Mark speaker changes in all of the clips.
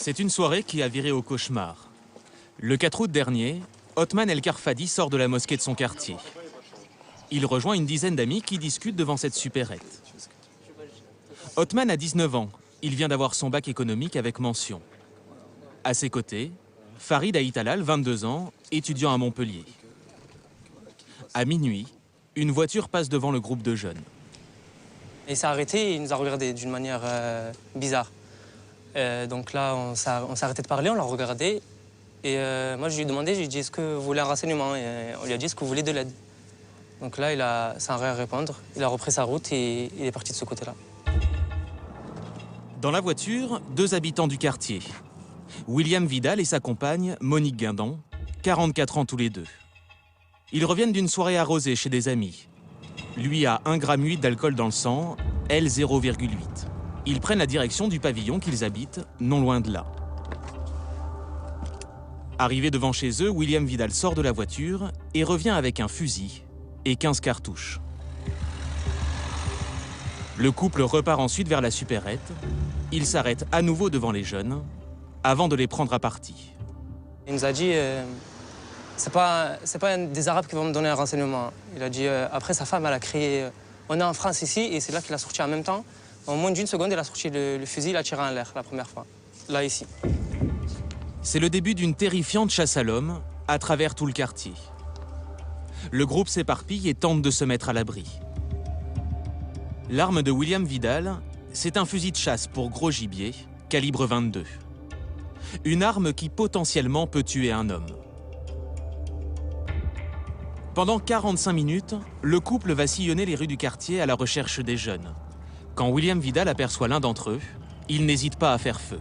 Speaker 1: C'est une soirée qui a viré au cauchemar. Le 4 août dernier, Othman El Karfadi sort de la mosquée de son quartier. Il rejoint une dizaine d'amis qui discutent devant cette supérette. Othman a 19 ans. Il vient d'avoir son bac économique avec mention. À ses côtés, Farid Aïtalal, 22 ans, étudiant à Montpellier. À minuit, une voiture passe devant le groupe de jeunes.
Speaker 2: Il s'est arrêté et il nous a regardé d'une manière bizarre. Donc là, on s'est arrêté de parler, on l'a regardé. Et moi, je lui ai demandé, je lui ai dit, est-ce que vous voulez un renseignement? Et on lui a dit, est-ce que vous voulez de l'aide? Donc là, sans rien répondre, il a repris sa route et il est parti de ce côté-là.
Speaker 1: Dans la voiture, deux habitants du quartier. William Vidal et sa compagne, Monique Guindon, 44 ans tous les deux. Ils reviennent d'une soirée arrosée chez des amis. Lui a 1,8 g d'alcool dans le sang, elle 0,8. Ils prennent la direction du pavillon qu'ils habitent, non loin de là. Arrivé devant chez eux, William Vidal sort de la voiture et revient avec un fusil et 15 cartouches. Le couple repart ensuite vers la supérette. Il s'arrête à nouveau devant les jeunes avant de les prendre à partie.
Speaker 2: Il nous a dit, c'est pas des Arabes qui vont me donner un renseignement. Il a dit, après sa femme, elle a crié, on est en France ici, et c'est là qu'il a sorti en même temps. En moins d'une seconde, il a sorti le fusil, il a tiré en l'air la première fois, là, ici.
Speaker 1: C'est le début d'une terrifiante chasse à l'homme à travers tout le quartier. Le groupe s'éparpille et tente de se mettre à l'abri. L'arme de William Vidal, c'est un fusil de chasse pour gros gibier, calibre 22. Une arme qui potentiellement peut tuer un homme. Pendant 45 minutes, le couple va sillonner les rues du quartier à la recherche des jeunes. Quand William Vidal aperçoit l'un d'entre eux, il n'hésite pas à faire feu.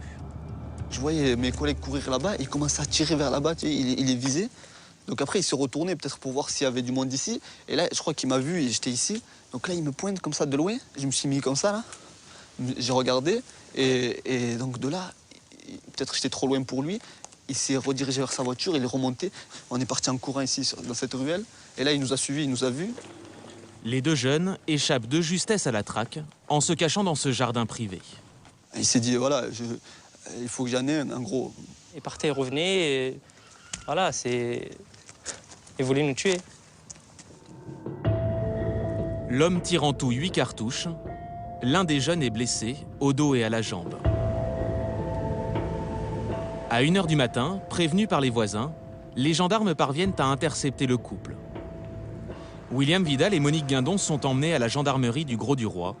Speaker 3: Je voyais mes collègues courir là-bas, ils commençaient à tirer vers là-bas, il est visé. Donc après, il s'est retourné peut-être pour voir s'il y avait du monde ici. Et là, je crois qu'il m'a vu et j'étais ici. Donc là, il me pointe comme ça de loin. Je me suis mis comme ça, là. J'ai regardé. Et donc de là, peut-être j'étais trop loin pour lui. Il s'est redirigé vers sa voiture, il est remonté. On est parti en courant ici, dans cette ruelle. Et là, il nous a suivis, il nous a vus.
Speaker 1: Les deux jeunes échappent de justesse à la traque en se cachant dans ce jardin privé.
Speaker 3: Il s'est dit, voilà, il faut que j'en ai un gros.
Speaker 2: Il partait, il revenait, et voilà, il voulait nous tuer.
Speaker 1: L'homme tire en tout 8 cartouches. L'un des jeunes est blessé, au dos et à la jambe. À 1 h du matin, prévenus par les voisins, les gendarmes parviennent à intercepter le couple. William Vidal et Monique Guindon sont emmenés à la gendarmerie du Grau-du-Roi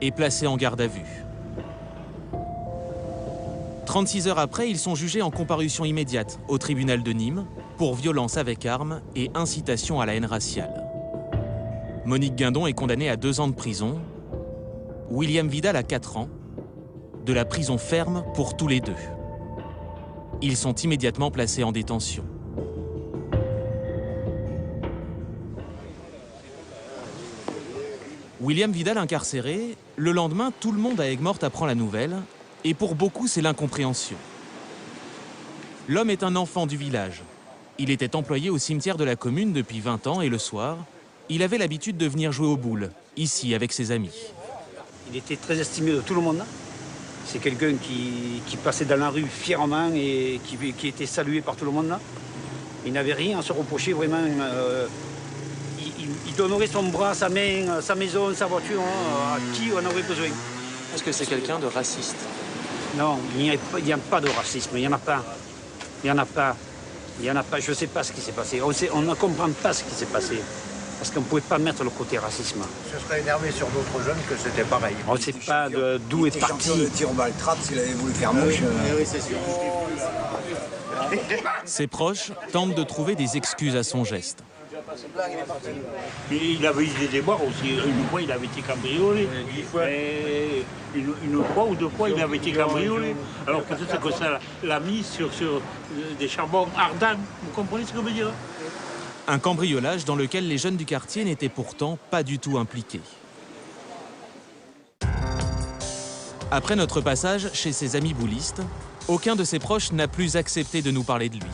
Speaker 1: et placés en garde à vue. 36 heures après, ils sont jugés en comparution immédiate au tribunal de Nîmes pour violence avec arme et incitation à la haine raciale. Monique Guindon est condamnée à 2 ans de prison. William Vidal à 4 ans, de la prison ferme pour tous les deux. Ils sont immédiatement placés en détention. William Vidal incarcéré, le lendemain, tout le monde à Aigues-Mortes apprend la nouvelle, et pour beaucoup, c'est l'incompréhension. L'homme est un enfant du village. Il était employé au cimetière de la commune depuis 20 ans et le soir, il avait l'habitude de venir jouer aux boules, ici avec ses amis.
Speaker 4: Il était très estimé de tout le monde. C'est quelqu'un qui passait dans la rue fièrement et qui était salué par tout le monde. Il n'avait rien à se reprocher, vraiment. Il donnerait son bras, sa main, sa maison, sa voiture à qui on aurait besoin.
Speaker 2: Est-ce que c'est quelqu'un de raciste?
Speaker 4: Non, il n'y a pas de racisme, il n'y en a pas. Il n'y en a pas. Il n'y en a pas, je ne sais pas ce qui s'est passé. On ne comprend pas ce qui s'est passé. Parce qu'on ne pouvait pas mettre le côté racisme.
Speaker 5: Je serais énervé sur d'autres jeunes que c'était pareil.
Speaker 4: On ne sait pas d'où est parti.
Speaker 5: Il était champion de tir au baltrap s'il avait voulu faire mouche. Oui, c'est sûr.
Speaker 1: Ses proches tentent de trouver des excuses à son geste.
Speaker 6: Il avait eu des déboires aussi. Une fois, il avait été cambriolé. Une fois ou 2 fois, il avait été cambriolé. Alors peut-être que ça l'a mis sur des charbons ardents. Vous comprenez ce que je veux dire?
Speaker 1: Un cambriolage dans lequel les jeunes du quartier n'étaient pourtant pas du tout impliqués. Après notre passage chez ses amis boulistes, aucun de ses proches n'a plus accepté de nous parler de lui.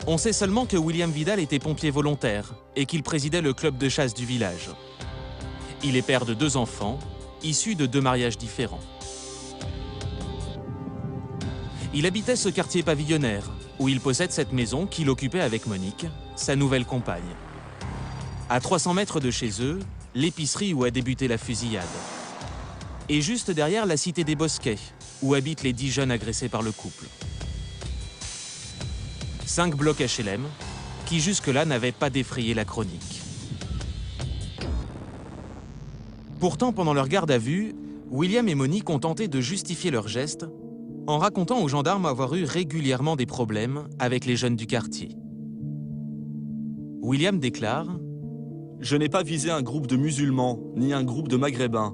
Speaker 1: On sait seulement que William Vidal était pompier volontaire et qu'il présidait le club de chasse du village. Il est père de 2 enfants, issus de 2 mariages différents. Il habitait ce quartier pavillonnaire, où il possède cette maison qu'il occupait avec Monique, sa nouvelle compagne. À 300 mètres de chez eux, l'épicerie où a débuté la fusillade. Et juste derrière la cité des Bosquets, où habitent les 10 jeunes agressés par le couple. 5 blocs HLM, qui jusque-là n'avaient pas défrayé la chronique. Pourtant, pendant leur garde à vue, William et Monique ont tenté de justifier leurs gestes en racontant aux gendarmes avoir eu régulièrement des problèmes avec les jeunes du quartier. William déclare
Speaker 7: « Je n'ai pas visé un groupe de musulmans, ni un groupe de maghrébins.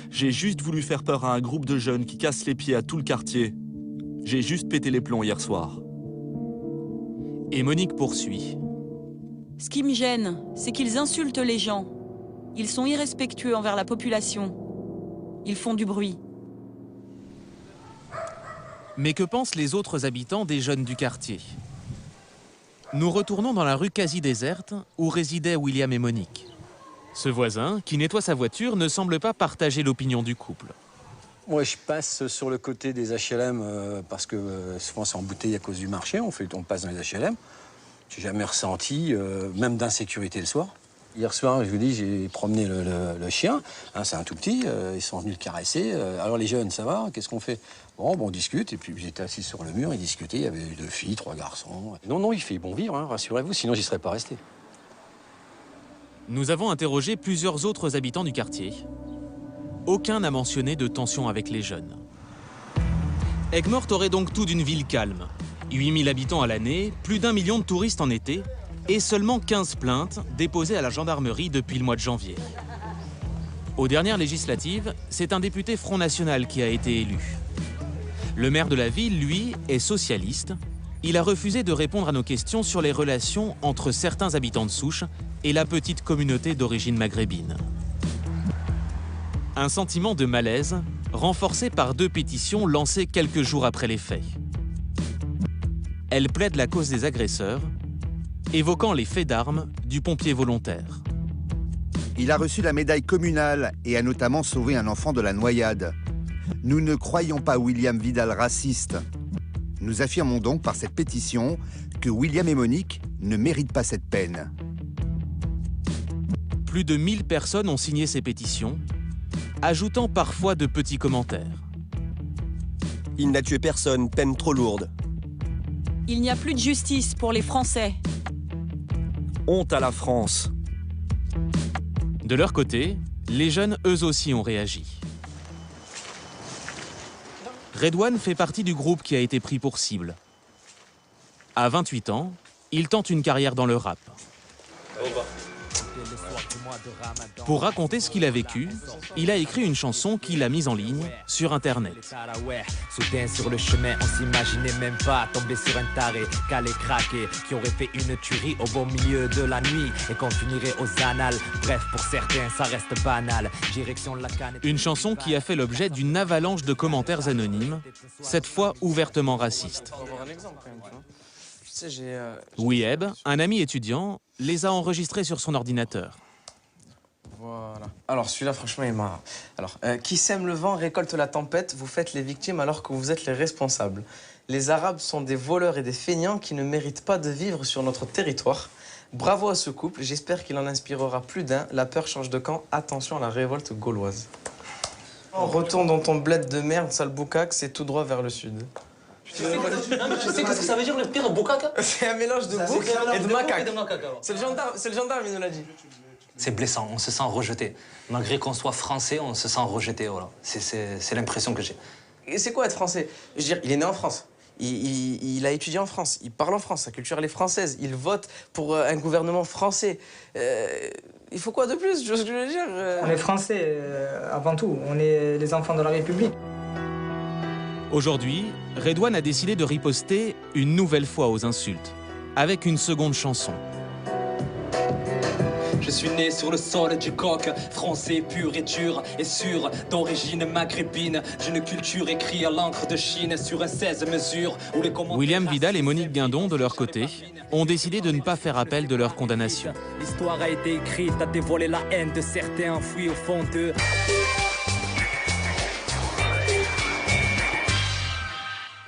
Speaker 7: J'ai juste voulu faire peur à un groupe de jeunes qui cassent les pieds à tout le quartier. J'ai juste pété les plombs hier soir. »
Speaker 1: Et Monique poursuit.
Speaker 8: « Ce qui me gêne, c'est qu'ils insultent les gens. Ils sont irrespectueux envers la population. Ils font du bruit. »
Speaker 1: Mais que pensent les autres habitants des jeunes du quartier? Nous retournons dans la rue quasi déserte où résidaient William et Monique. Ce voisin, qui nettoie sa voiture, ne semble pas partager l'opinion du couple.
Speaker 9: Moi, je passe sur le côté des HLM parce que souvent c'est embouteillé à cause du marché. On passe dans les HLM. J'ai jamais ressenti, même d'insécurité le soir. Hier soir, je vous dis, j'ai promené le chien. Hein, c'est un tout petit. Ils sont venus le caresser. Alors les jeunes, ça va? Qu'est-ce qu'on fait? Bon, on discute. Et puis j'étais assis sur le mur, ils discutaient. Il y avait 2 filles, 3 garçons. Non, il fait bon vivre, hein, rassurez-vous, sinon j'y serais pas resté.
Speaker 1: Nous avons interrogé plusieurs autres habitants du quartier. Aucun n'a mentionné de tension avec les jeunes. Aigues-Mortes aurait donc tout d'une ville calme. 8000 habitants à l'année, plus d'1 million de touristes en été, et seulement 15 plaintes déposées à la gendarmerie depuis le mois de janvier. Aux dernières législatives, c'est un député Front National qui a été élu. Le maire de la ville, lui, est socialiste. Il a refusé de répondre à nos questions sur les relations entre certains habitants de souche et la petite communauté d'origine maghrébine. Un sentiment de malaise, renforcé par 2 pétitions lancées quelques jours après les faits. Elle plaide la cause des agresseurs, évoquant les faits d'armes du pompier volontaire.
Speaker 10: Il a reçu la médaille communale et a notamment sauvé un enfant de la noyade. Nous ne croyons pas William Vidal raciste. Nous affirmons donc par cette pétition que William et Monique ne méritent pas cette peine.
Speaker 1: Plus de 1000 personnes ont signé ces pétitions, ajoutant parfois de petits commentaires.
Speaker 11: Il n'a tué personne, peine trop lourde.
Speaker 8: Il n'y a plus de justice pour les Français.
Speaker 7: Honte à la France.
Speaker 1: De leur côté, les jeunes eux aussi ont réagi. Redouane fait partie du groupe qui a été pris pour cible. À 28 ans, il tente une carrière dans le rap. Pour raconter ce qu'il a vécu, il a écrit une chanson qu'il a mise en ligne sur Internet.
Speaker 12: Soudain sur le chemin, on s'imaginait même pas tomber sur un taré, calé, craqué, qui aurait fait une tuerie au beau milieu de la nuit et qu'on finirait aux annales. Bref, pour certains, ça reste banal. Direction la canne.
Speaker 1: Une chanson qui a fait l'objet d'une avalanche de commentaires anonymes, cette fois ouvertement racistes. Wiheb, un ami étudiant, les a enregistrés sur son ordinateur.
Speaker 13: Voilà. Alors celui-là, franchement, il m'a... Alors, qui sème le vent récolte la tempête, vous faites les victimes alors que vous êtes les responsables. Les Arabes sont des voleurs et des feignants qui ne méritent pas de vivre sur notre territoire. Bravo à ce couple, j'espère qu'il en inspirera plus d'un. La peur change de camp, attention à la révolte gauloise. Retourne dans ton bled de merde, sale boucaque, c'est tout droit vers le sud.
Speaker 2: Tu sais qu'est-ce que ça veut dire le pire boucaque?
Speaker 13: C'est un mélange de bouc et de macaque. C'est le gendarme, il nous l'a dit.
Speaker 2: C'est blessant, on se sent rejeté. Malgré qu'on soit français, on se sent rejeté, voilà. C'est l'impression que j'ai.
Speaker 13: Et c'est quoi être français? Je veux dire, il est né en France. Il a étudié en France, il parle en France, sa culture elle est française, il vote pour un gouvernement français. Il faut quoi de plus? Tu vois ce que je veux dire?
Speaker 14: On est français avant tout, on est les enfants de la République.
Speaker 1: Aujourd'hui, Redouane a décidé de riposter une nouvelle fois aux insultes, avec une seconde chanson.
Speaker 12: Je suis né sur le sol du coq, français pur et dur et sûr, d'origine maghrébine, d'une culture écrite à l'encre de Chine sur un 16 mesures. Où les
Speaker 1: William Vidal et Monique Guindon, de leur côté, ont décidé de ne pas faire appel de leur condamnation.
Speaker 12: L'histoire a été écrite à dévoiler la haine de certains enfouis au fond d'eux.